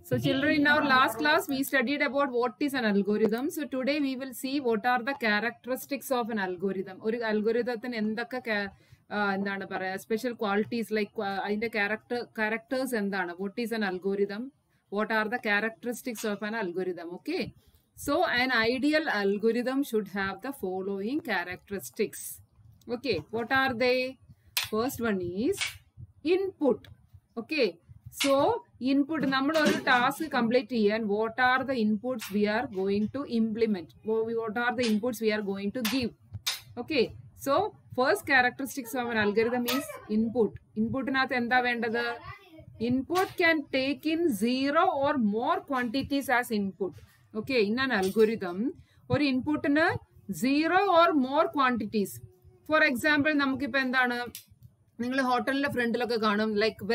So children, in our last class, we studied about what is an algorithm. So today we will see what are the characteristics of an algorithm. Or algorithm special qualities like characters and what is an algorithm? What are the characteristics of an algorithm? Okay. So an ideal algorithm should have the following characteristics. Okay. What are they? First one is input. Okay. So, input, number of task complete and what are the inputs we are going to implement? What are the inputs we are going to give? Okay. So, first characteristics of an algorithm is input. Input input can take in 0 or more quantities as input. Okay. In an algorithm, or input in 0 or more quantities. For example, നിങ്ങൾ ഹോട്ടലിന്റെ ഫ്രണ്ടിലൊക്കെ കാണും like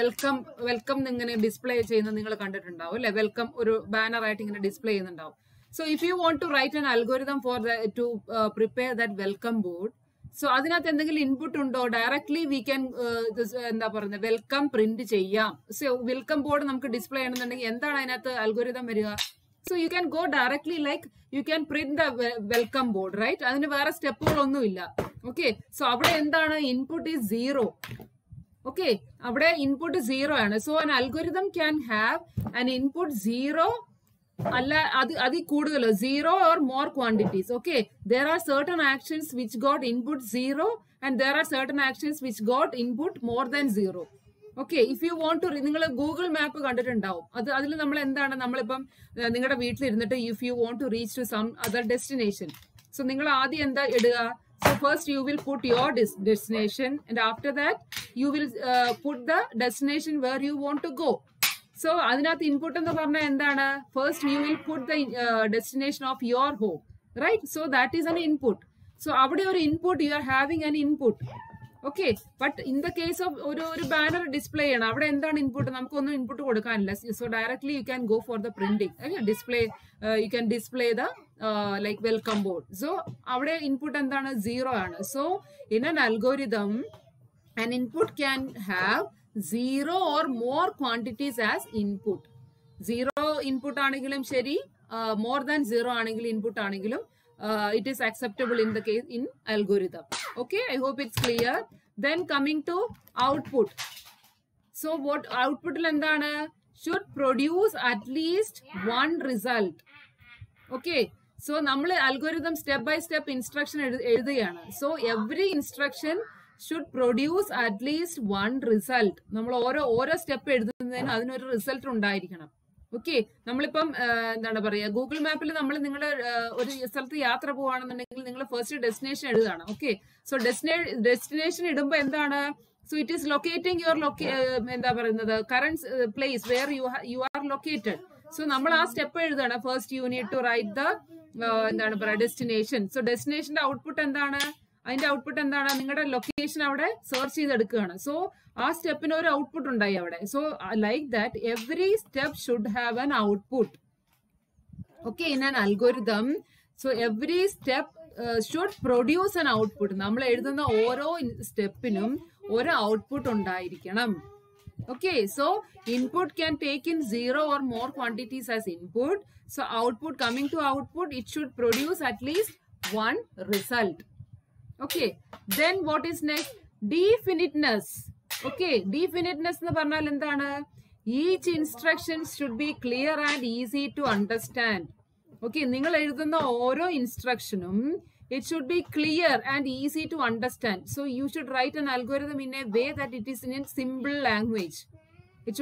welcome ഇങ്ങനെ display ചെയ്യുന്നത് നിങ്ങൾ കണ്ടിട്ടുണ്ടാവും അല്ലെ welcome ഒരു banner ആയിട്ട് ഇങ്ങനെ ഡിസ്പ്ലേ ചെയ്യുന്നുണ്ടാവും so if you want to write an algorithm for to prepare that welcome board so അതിനകത്ത് എന്തെങ്കിലും ഇൻപുട്ട് ഉണ്ടോ ഡയറക്ട്ലി വി ക്യാൻ എന്താ പറയുന്നത് വെൽക്കം പ്രിന്റ് ചെയ്യാം സോ വെൽക്കം ബോർഡ് നമുക്ക് ഡിസ്പ്ലേ ചെയ്യണമെന്നുണ്ടെങ്കിൽ എന്താണ് അതിനകത്ത് അൽഗോരിതം വരിക so you can go directly like you can print the welcome board right അതിന് വേറെ സ്റ്റെപ്പുകളൊന്നുമില്ല ഓക്കെ സോ അവിടെ എന്താണ് ഇൻപുട്ട് ഈസ് 0 ഓക്കെ അവിടെ ഇൻപുട്ട് 0 ആണ് so an algorithm can have an input 0 അല്ല അതിൽ കൂടുതലോ 0 or more quantities okay there are certain actions which got input 0 and there are certain actions which got input more than 0 okay if you want to നിങ്ങൾ Google map കണ്ടിട്ടുണ്ടാവും അതിൽ നമ്മൾ എന്താണ് നമ്മളിപ്പം നിങ്ങളുടെ വീട്ടിലിരുന്നിട്ട് if you want to reach to some other destination so നിങ്ങൾ ആദ്യം എന്താ ഇടുക so first you will put your destination and after that you will put the destination where you want to go so adinathu input ennu parna endana first you will put the destination of your home right so that is an input so avade or input you are having an input okay but in the case of oru banner display ആണ് അവിടെ എന്താണ് input നമുക്കൊന്നും input കൊടുക്കാനില്ല so directly you can go for the printing okay display you can display the like welcome board so avade input endana 0 aanu so in an algorithm an input can have 0 or more quantities as input 0 input aanengilum sheri more than 0 aanengil input aanengilum it is acceptable in the case in algorithm okay I hope it's clear then coming to output so what output il endana should produce at least one result okay so നമ്മൾ algorithm step by step instruction എഴുതുകയാണ് so every instruction should produce at least one result നമ്മൾ ഓരോ step എഴുതുന്നതിന് അതിനൊരു result ഉണ്ടായിരിക്കണം okay നമ്മളിപ്പം എന്താണ് പറയുക ഗൂഗിൾ മാപ്പിൽ നമ്മൾ നിങ്ങളുടെ ഒരു സ്ഥലത്ത് യാത്ര പോവുകയാണെന്നുണ്ടെങ്കിൽ നിങ്ങൾ ഫസ്റ്റ് ഡെസ്റ്റിനേഷൻ എഴുതാണ് ഓക്കെ സോ ഡെസ്റ്റിനേഷൻ ഇടുമ്പോൾ എന്താണ് so it is locating your എന്താ പറയുന്നത് current place where you are located so നമ്മൾ ആ സ്റ്റെപ്പ് എഴുതാണ് first you need to write the എന്താണ് പറയുക ഡെസ്റ്റിനേഷൻ സോ ഡെസ്റ്റിനേഷന്റെ ഔട്ട്പുട്ട് എന്താണ് അതിന്റെ ഔട്ട്പുട്ട് എന്താണ് നിങ്ങളുടെ ലൊക്കേഷൻ അവിടെ സെർച്ച് ചെയ്തെടുക്കുകയാണ് സോ ആ സ്റ്റെപ്പിന് ഒരു ഔട്ട്പുട്ട് ഉണ്ടായി അവിടെ so like that every step should have an output okay in an algorithm so every step should produce an output നമ്മൾ എഴുതുന്ന ഓരോ സ്റ്റെപ്പിനും ഒരു ഔട്ട്പുട്ട് ഉണ്ടായിരിക്കണം okay so input can take in 0 or more quantities as input so output coming to output it should produce at least one result okay then what is next definiteness okay definiteness nu parnal endana each instruction should be clear and easy to understand okay ningal ezhudunna oro instructionum it should be clear and easy to understand so you should write an algorithm in a way that it is in a simple language it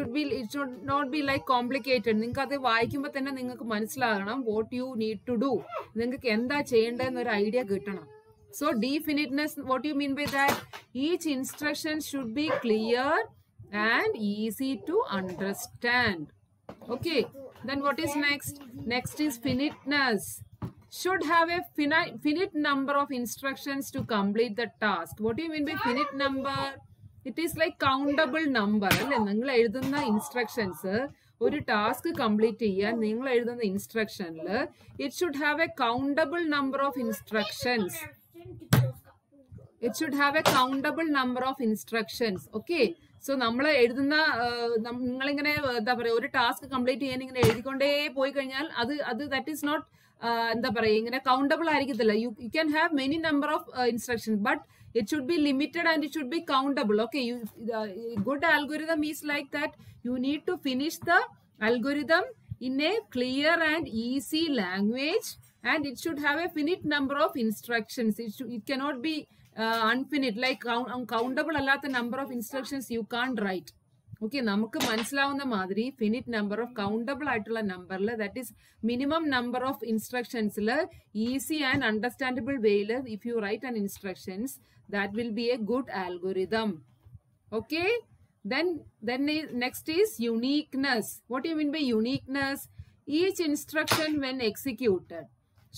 should not be like complicated ningalku adu vaayikkumbo thanne ningalku manasilaganam what you need to do ningalku endha cheyanda enna oru idea kittanam so definiteness what do you mean by that each instruction should be clear and easy to understand okay then what is next is finiteness should have a finite number of instructions to complete the task what do you mean by finite number it is like countable number alle ningal ezhudunna instructions ഒരു task complete ചെയ്യാൻ നിങ്ങൾ എഴുതുന്ന ഇൻസ്ട്രക്ഷനിൽ it should have a countable number of instructions. It should have a countable number of instructions. Okay. So നമ്മൾ എഴുതുന്ന നിങ്ങളിങ്ങനെ എന്താ പറയുക ഒരു ടാസ്ക് കംപ്ലീറ്റ് ചെയ്യാൻ ഇങ്ങനെ എഴുതിക്കൊണ്ടേ പോയി കഴിഞ്ഞാൽ അത് ദാറ്റ് ഈസ് നോട്ട് എന്താ പറയുക ഇങ്ങനെ കൗണ്ടബിൾ ആയിരിക്കത്തില്ല. You can have many number of instruction but it should be limited and it should be countable. Okay, good algorithm is like that. You need to finish the algorithm in a clear and easy language, and it should have a finite number of instructions. It cannot be unfinite, like countable allatha number of instructions you can't write. Okay, നമുക്ക് മനസ്സിലാവുന്ന മാതിരി finite number of countable ആയിട്ടുള്ള നമ്പറിൽ that is minimum number of ഇൻസ്ട്രക്ഷൻസിൽ easy and understandable വേയിൽ if you write an instructions that will be a good algorithm. Okay, then next is uniqueness. What do you mean by uniqueness? Each instruction when executed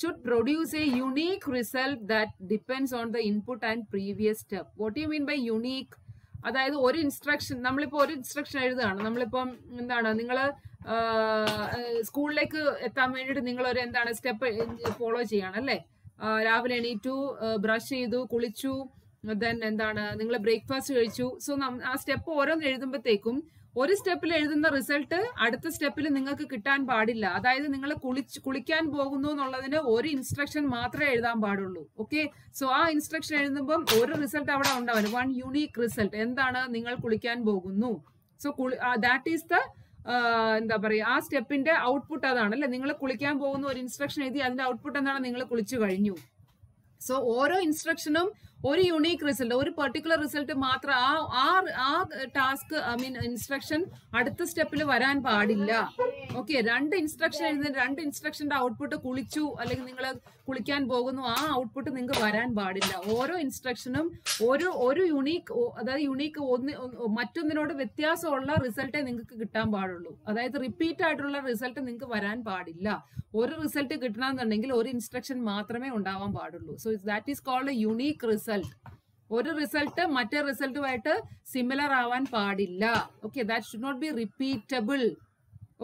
should produce a unique result that depends on the input and previous step. What do you mean by unique? അതായത് ഒരു instruction നമ്മളിപ്പോൾ ഒരു instruction എഴുതുകയാണ്. നമ്മളിപ്പം എന്താണ് നിങ്ങൾ സ്കൂളിലേക്ക് എത്താൻ വേണ്ടിയിട്ട് നിങ്ങളൊരു എന്താണ് സ്റ്റെപ്പ് ഫോളോ ചെയ്യാണ് അല്ലേ. രാവിലെ എണീറ്റു, ബ്രഷ് ചെയ്തു, കുളിച്ചു, ദെൻ എന്താണ് നിങ്ങൾ ബ്രേക്ക്ഫാസ്റ്റ് കഴിച്ചു. സോ ആ സ്റ്റെപ്പ് ഓരോന്ന് എഴുതുമ്പോഴത്തേക്കും ഒരു സ്റ്റെപ്പിൽ എഴുതുന്ന റിസൾട്ട് അടുത്ത സ്റ്റെപ്പിൽ നിങ്ങൾക്ക് കിട്ടാൻ പാടില്ല. അതായത് നിങ്ങൾ കുളിക്കാൻ പോകുന്നു എന്നുള്ളതിന് ഒരു ഇൻസ്ട്രക്ഷൻ മാത്രമേ എഴുതാൻ പാടുള്ളൂ. ഓക്കെ, സോ ആ ഇൻസ്ട്രക്ഷൻ എഴുതുമ്പം ഒരു റിസൾട്ട് അവിടെ ഉണ്ടാവും, വൺ യൂണീക്ക് റിസൾട്ട്. എന്താണ്? നിങ്ങൾ കുളിക്കാൻ പോകുന്നു. സോ ദാറ്റ് ഈസ് ദ എന്താ പറയുക ആ സ്റ്റെപ്പിന്റെ ഔട്ട്പുട്ട് അതാണ് അല്ലെ. നിങ്ങൾ കുളിക്കാൻ പോകുന്ന ഒരു ഇൻസ്ട്രക്ഷൻ എഴുതി അതിന്റെ ഔട്ട്പുട്ട് എന്താണ്? നിങ്ങൾ കുളിച്ചു കഴിഞ്ഞു. സോ ഓരോ ഇൻസ്ട്രക്ഷനും ഒരു യുണീക്ക് റിസൾട്ട്, ഒരു പെർട്ടിക്കുലർ റിസൾട്ട് മാത്രം ആ ടാസ്ക് ഇൻസ്ട്രക്ഷൻ അടുത്ത സ്റ്റെപ്പിൽ വരാൻ പാടില്ല. ഓക്കെ, രണ്ട് ഇൻസ്ട്രക്ഷൻ എഴുതുന്ന രണ്ട് ഇൻസ്ട്രക്ഷന്റെ ഔട്ട്പുട്ട് കുളിച്ചു അല്ലെങ്കിൽ നിങ്ങൾ കുളിക്കാൻ പോകുന്നു, ആ ഔട്ട്പുട്ട് നിങ്ങൾക്ക് വരാൻ പാടില്ല. ഓരോ ഇൻസ്ട്രക്ഷനും ഒരു യുണീക്ക്, അതായത് യുണീക്ക് മറ്റൊന്നിനോട് വ്യത്യാസമുള്ള റിസൾട്ടേ നിങ്ങൾക്ക് കിട്ടാൻ പാടുള്ളൂ. അതായത് റിപ്പീറ്റ് ആയിട്ടുള്ള റിസൾട്ട് നിങ്ങൾക്ക് വരാൻ പാടില്ല. ഒരു റിസൾട്ട് കിട്ടണമെന്നുണ്ടെങ്കിൽ ഒരു ഇൻസ്ട്രക്ഷൻ മാത്രമേ ഉണ്ടാവാൻ പാടുള്ളൂ. So that is called a unique result. ഒരു റിസൾട്ട് മറ്റേ റിസൾട്ടുമായിട്ട് സിമിലർ ആവാൻ പാടില്ല. Okay, that should not be repeatable.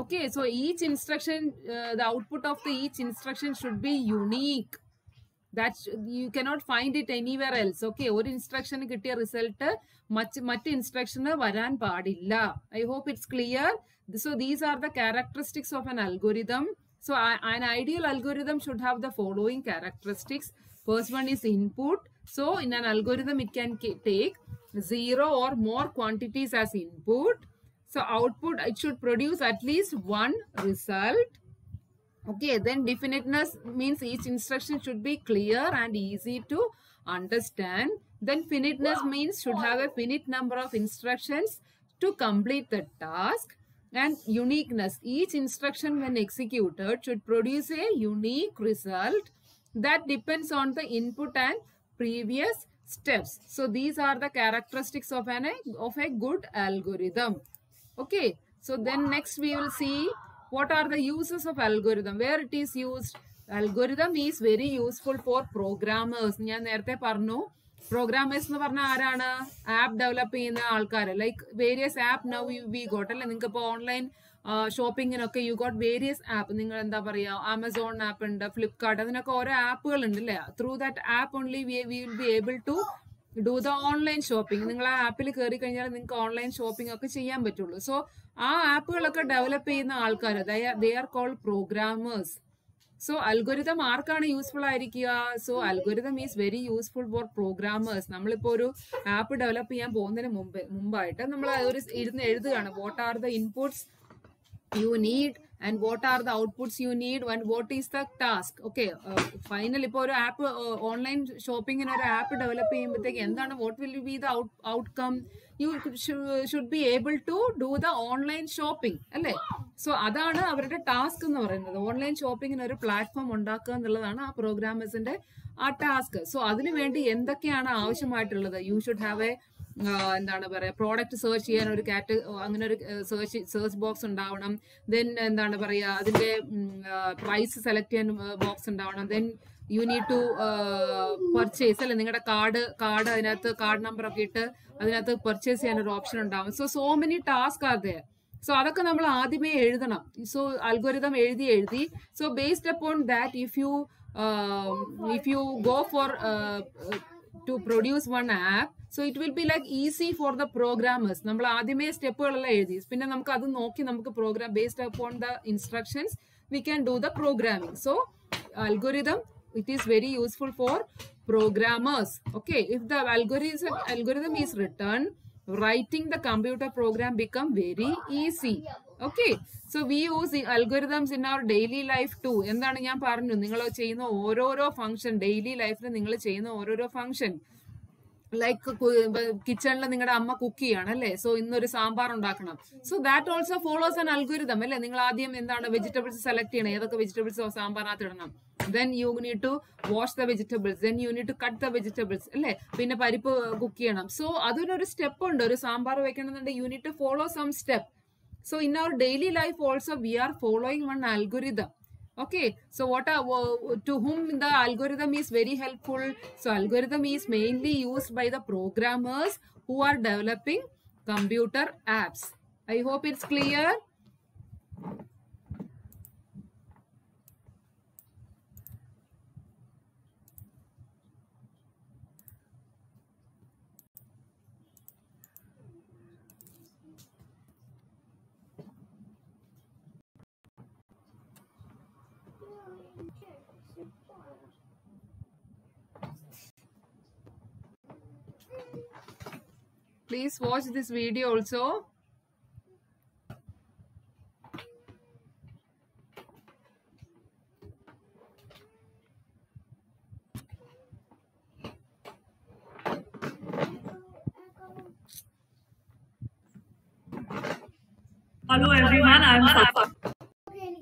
Okay, so each instruction, the output of each instruction should be unique. That you cannot find it anywhere else. Okay, ഒരു instruction കിട്ടിയ result മറ്റ് ഇൻസ്ട്രക്ഷന് വരാൻ പാടില്ല. I hope it's clear. So these are the characteristics of an algorithm. So an ideal algorithm should have the following characteristics. First one is input. So in an algorithm it can take 0 or more quantities as input. So output, it should produce at least one result. Okay, then definiteness means each instruction should be clear and easy to understand. Then finiteness means should have a finite number of instructions to complete the task. And uniqueness, each instruction when executed should produce a unique result that depends on the input and previous steps. So these are the characteristics of a good algorithm. Okay, so then next we will see what are the uses of algorithm, where it is used. Algorithm is very useful for programmers. ഞാൻ നേരത്തെ പറഞ്ഞു programmers എന്ന് പറഞ്ഞാൽ ആരാണ്? App develop ചെയ്യുന്ന ആൾക്കാർ. Like various app now we got അല്ലെ. നിങ്ങൾക്ക് ഇപ്പോൾ ഓൺലൈൻ ഷോപ്പിങ്ങിനൊക്കെ യു ഗോട്ട് വേരിയസ് ആപ്പ്. നിങ്ങൾ എന്താ പറയുക, ആമസോൺ ആപ്പ് ഉണ്ട്, ഫ്ലിപ്കാർട്ട്, അതിനൊക്കെ ഓരോ ആപ്പുകൾ ഉണ്ട് അല്ലേ. Through that app only we will be able to do the online shopping. നിങ്ങൾ ആ ആപ്പിൽ കയറി കഴിഞ്ഞാൽ നിങ്ങൾക്ക് ഓൺലൈൻ ഷോപ്പിംഗ് ഒക്കെ ചെയ്യാൻ പറ്റുള്ളൂ. സോ ആ ആപ്പുകളൊക്കെ ഡെവലപ്പ് ചെയ്യുന്ന ആൾക്കാർ they are called programmers. So algorithm ആർക്കാണ് യൂസ്ഫുൾ ആയിരിക്കുക? So algorithm is very useful for programmers. നമ്മളിപ്പോൾ ഒരു ആപ്പ് ഡെവലപ്പ് ചെയ്യാൻ പോകുന്നതിന് മുമ്പായിട്ട് നമ്മൾ ഒരു ഇരുന്ന് എഴുതുകയാണ്. What are the inputs you need and what are the outputs you need and what is the task. Okay, finally ഇപ്പോൾ ഒരു ആപ്പ് ഓൺലൈൻ ഷോപ്പിങ്ങിന് ഒരു ആപ്പ് ഡെവലപ്പ് ചെയ്യുമ്പോഴത്തേക്ക് എന്താണ് what will be the outcome? You should be able to do the online shopping അല്ലേ. So അതാണ് അവരുടെ task എന്ന് പറയുന്നത്. ഓൺലൈൻ ഷോപ്പിങ്ങിന് ഒരു പ്ലാറ്റ്ഫോം ഉണ്ടാക്കുക എന്നുള്ളതാണ് ആ പ്രോഗ്രാമേഴ്സിന്റെ ആ ടാസ്ക്. സോ അതിനു വേണ്ടി എന്തൊക്കെയാണ് ആവശ്യമായിട്ടുള്ളത്? യു ഷുഡ് ഹാവ് എ എന്താണ് പറയുക, പ്രോഡക്റ്റ് സെർച്ച് ചെയ്യാൻ ഒരു അങ്ങനെ ഒരു സെർച്ച് ബോക്സ് ഉണ്ടാവണം. ദെൻ എന്താണ് പറയുക, അതിന്റെ പ്രൈസ് സെലക്ട് ചെയ്യാൻ ബോക്സ് ഉണ്ടാവണം. Then you need to purchase അല്ലെ. നിങ്ങളുടെ കാർഡ് അതിനകത്ത് കാർഡ് നമ്പർ ഒക്കെ ഇട്ട് അതിനകത്ത് പർച്ചേസ് ചെയ്യാൻ ഒരു ഓപ്ഷൻ ഉണ്ടാവും. So many task are there. So അതൊക്കെ നമ്മൾ ആദ്യമേ എഴുതണം. So algorithm എഴുതി. So based upon that, if you go for to produce one app, so it will be like easy for the programmers. നമ്മൾ ആദ്യമേ സ്റ്റെപ്പുകളെല്ലാം എഴുതി, പിന്നെ നമുക്ക് അത് നോക്കി നമുക്ക് programme based upon the instructions we can do the programming. So algorithm, it is very useful for programmers. Okay, if the algorithm is written, writing the computer program become very easy. Okay, so we use the algorithms in our daily life too. എന്താണ് ഞാൻ പറഞ്ഞു, നിങ്ങൾ ചെയ്യുന്ന ഓരോരോ function, daily ലൈഫിൽ നിങ്ങൾ ചെയ്യുന്ന ഓരോരോ ഫംഗ്ഷൻ, ലൈക്ക് കിച്ചണിൽ നിങ്ങളുടെ അമ്മ കുക്ക് ചെയ്യാണ് അല്ലേ, സോ ഇന്നൊരു സാമ്പാർ ഉണ്ടാക്കണം, so that also follows an algorithm അല്ലേ. നിങ്ങൾ ആദ്യം എന്താണ് വെജിറ്റബിൾസ് സെലക്ട് ചെയ്യണം, ഏതൊക്കെ വെജിറ്റബിൾസ് സാമ്പാറിനകത്ത് ഇടണം, then you need to wash the vegetables, then you need to cut the vegetables അല്ലേ, പിന്നെ പരിപ്പ് കുക്ക് ചെയ്യണം. സോ അതിനൊരു സ്റ്റെപ്പ് ഉണ്ട്, ഒരു sambar വെക്കണമെന്നുണ്ടെങ്കിൽ you need to follow some step. So in our daily life also we are following one algorithm. Okay, so to whom the algorithm is very helpful? So algorithm is mainly used by the programmers who are developing computer apps. I hope it's clear. Please watch this video also. Hello everyone, I'm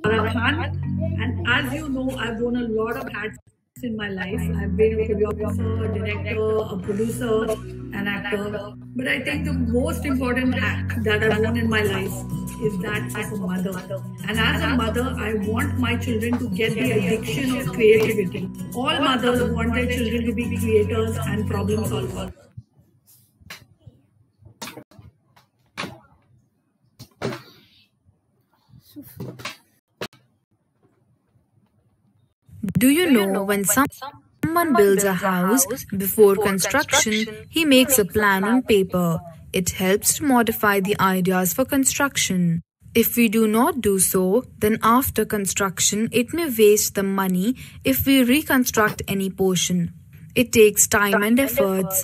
Farah Khan, and as you know, I've worn a lot of hats in my life. I've been a choreographer, director, a producer, an actor. But I think the most important hat that I've worn in my life is that of a mother. And as a mother, I want my children to get the addiction of creativity. All mothers want their children to be creators and problem solvers. Do you know when someone builds a house, before construction, he makes a plan on paper. It helps to modify the ideas for construction. If we do not do so, then after construction, it may waste the money if we reconstruct any portion. It takes time and efforts.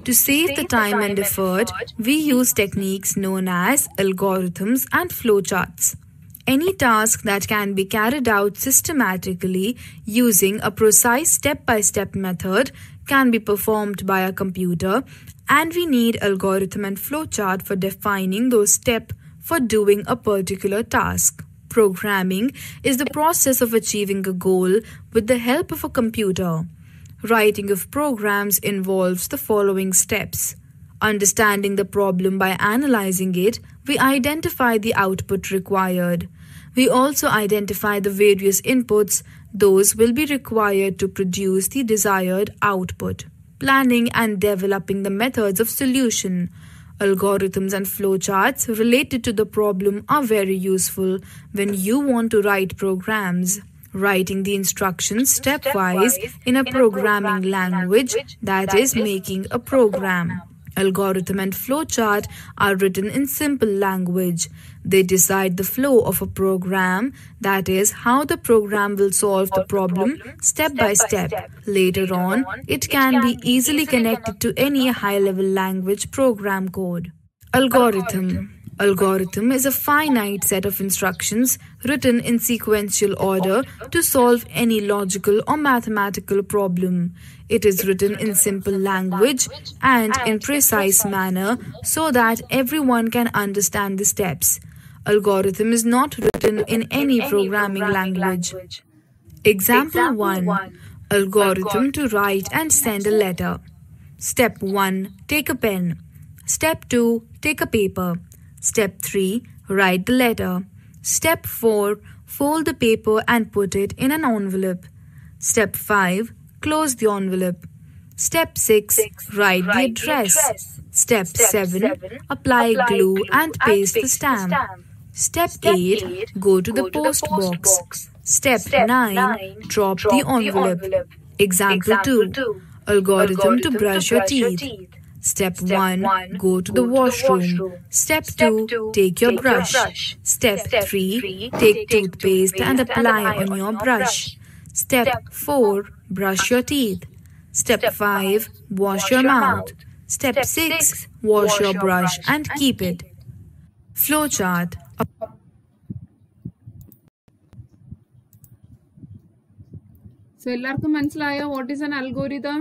To save the time and effort, we use techniques known as algorithms and flowcharts. Any task that can be carried out systematically using a precise step-by-step method can be performed by a computer, and we need algorithm and flowchart for defining those steps for doing a particular task. Programming is the process of achieving a goal with the help of a computer. Writing of programs involves the following steps. Understanding the problem by analyzing it, we identify the output required. We also identify the various inputs, those will be required to produce the desired output. Planning and developing the methods of solution. Algorithms and flowcharts related to the problem are very useful when you want to write programs. Writing the instructions stepwise in a programming language, that is making a program. Algorithm and flowchart are written in simple language. They decide the flow of a program, that is, how the program will solve the problem step by step. Later on, it can be easily connected to any high-level language program code. Algorithm. Algorithm is a finite set of instructions written in sequential order to solve any logical or mathematical problem. It is written in simple language and in precise manner so that everyone can understand the steps. Algorithm is not written in any programming language. Example 1. Algorithm to write and send a letter. Step 1. Take a pen. Step 2. Take a paper. Step 3. Write the letter. Step 4. Fold the paper and put it in an envelope. Step 5. Close the envelope. Step 6. Write the address. Step 7. Apply glue and paste the stamp. Step 8. Go to the post box. Step 9. Drop the envelope. Example 2. Algorithm to brush your teeth. Step 1. Go to the washroom. Step 2. Take your brush. Step 3. Take toothpaste and apply on your brush. Step 4. Brush your teeth. Step 5. Wash your mouth. Step 6. Wash your brush and keep it. Flowchart. So, എല്ലാവർക്കും മനസ്സിലായോ what is an algorithm?